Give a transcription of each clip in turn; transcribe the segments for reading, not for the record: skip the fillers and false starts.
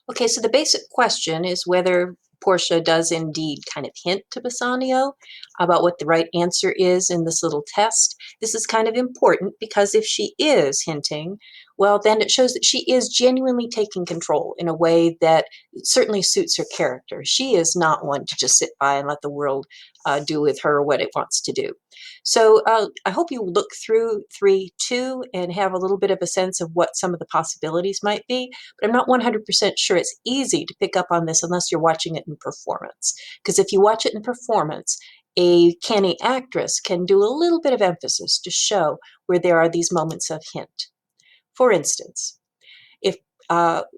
Okay, so the basic question is whether Portia does indeed kind of hint to Bassanio about what the right answer is in this little test. This is kind of important because if she is hinting, well, then it shows that she is genuinely taking control in a way that certainly suits her character. She is not one to just sit by and let the world do with her what it wants to do. So I hope you look through 3-2 and have a little bit of a sense of what some of the possibilities might be. But I'm not 100% sure it's easy to pick up on this unless you're watching it in performance. Because if you watch it in performance, a canny actress can do a little bit of emphasis to show where there are these moments of hint. For instance, if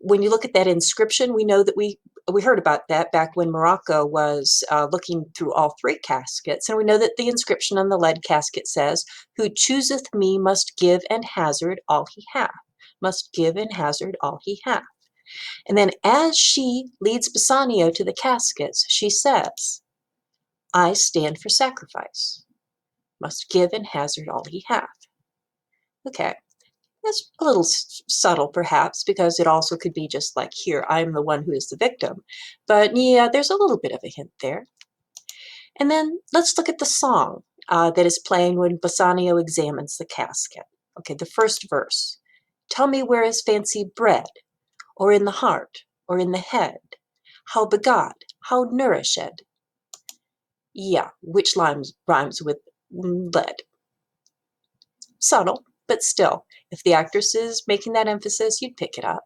when you look at that inscription, we know that we heard about that back when Morocco was looking through all three caskets, and we know that the inscription on the lead casket says, "Who chooseth me must give and hazard all he hath." Must give and hazard all he hath. And then as she leads Bassanio to the caskets, she says, "I stand for sacrifice. Must give and hazard all he hath." Okay. That's a little subtle, perhaps, because it also could be just like, here, I'm the one who is the victim. But yeah, there's a little bit of a hint there. And then let's look at the song that is playing when Bassanio examines the casket. Okay, the first verse. "Tell me where is fancy bred, or in the heart, or in the head? How begot, how nourished?" Yeah, which rhymes with lead. Subtle, but still, if the actress is making that emphasis, you'd pick it up.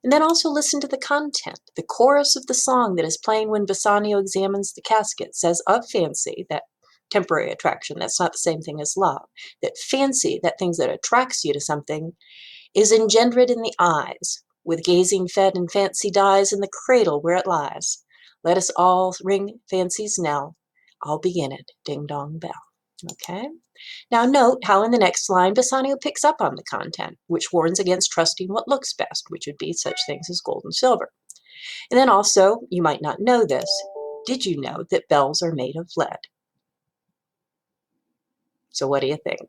And then also listen to the content. The chorus of the song that is playing when Bassanio examines the casket says of fancy, that temporary attraction, that's not the same thing as love, that fancy, that thing that attracts you to something, is engendered in the eyes, with gazing fed and fancy dies in the cradle where it lies. Let us all ring fancy's knell. I'll begin it, ding dong bell. Okay? Now note how in the next line Bassanio picks up on the content, which warns against trusting what looks best, which would be such things as gold and silver. And then also, you might not know this, did you know that bells are made of lead? So what do you think?